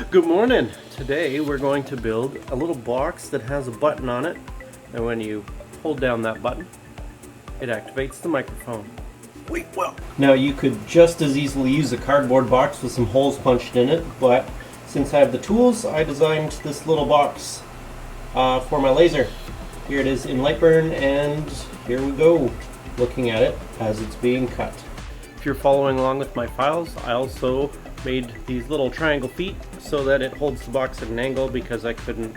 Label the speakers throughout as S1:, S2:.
S1: Good morning. Today we're going to build a little box that has a button on it, and when you hold down that button it activates the microphone. Wait, well, now you could just as easily use a cardboard box with some holes punched in it, but since I have the tools, I designed this little box for my laser. Here it is in Lightburn, and here we go, looking at it as it's being cut. If you're following along with my files, I also made these little triangle feet so that it holds the box at an angle, because I couldn't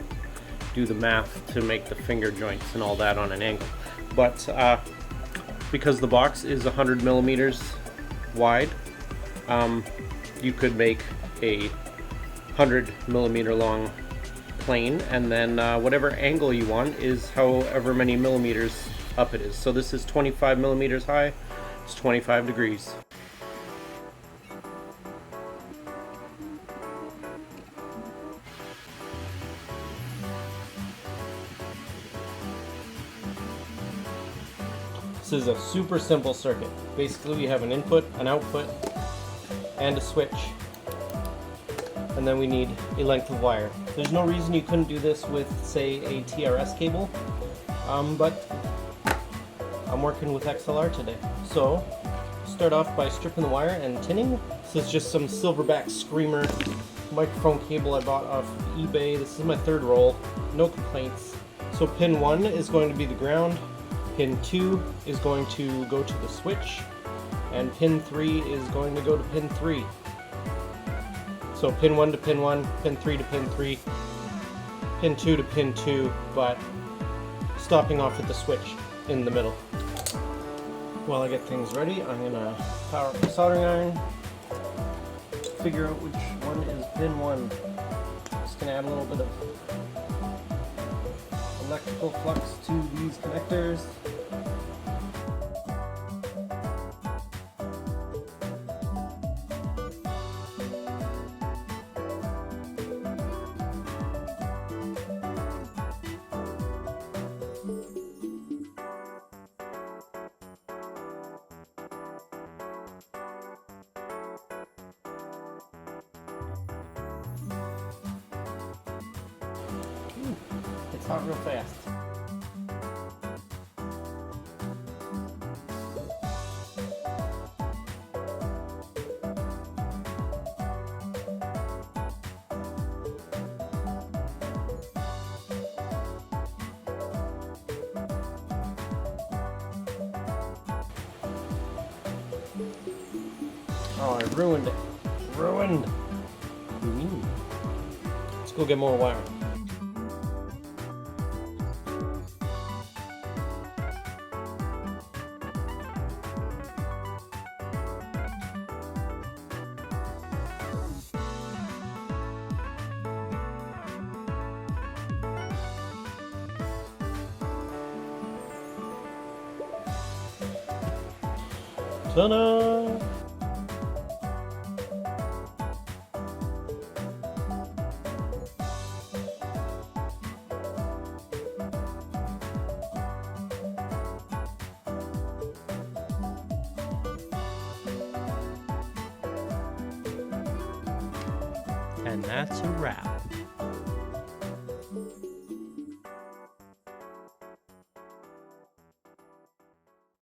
S1: do the math to make the finger joints and all that on an angle. But because the box is 100 millimeters wide, you could make a 100 millimeter long plane, and then whatever angle you want is however many millimeters up it is. So this is 25 millimeters high, it's 25 degrees. This is a super simple circuit. Basically we have an input, an output, and a switch. And then we need a length of wire. There's no reason you couldn't do this with, say, a TRS cable, but I'm working with XLR today. So, start off by stripping the wire and tinning. This is just some Silverback Screamer microphone cable I bought off eBay. This is my third roll, no complaints. So pin 1 is going to be the ground, pin 2 is going to go to the switch, and pin 3 is going to go to pin 3. So pin 1 to pin 1, pin 3 to pin 3, pin 2 to pin 2, but stopping off at the switch in the middle. While I get things ready, I'm going to power up the soldering iron, figure out which one is pin 1. Just going to add a little bit of electrical flux to these connectors. It's hot real fast. Oh, I ruined it. Ruined! Let's go get more wire. Ta-da! And that's a wrap.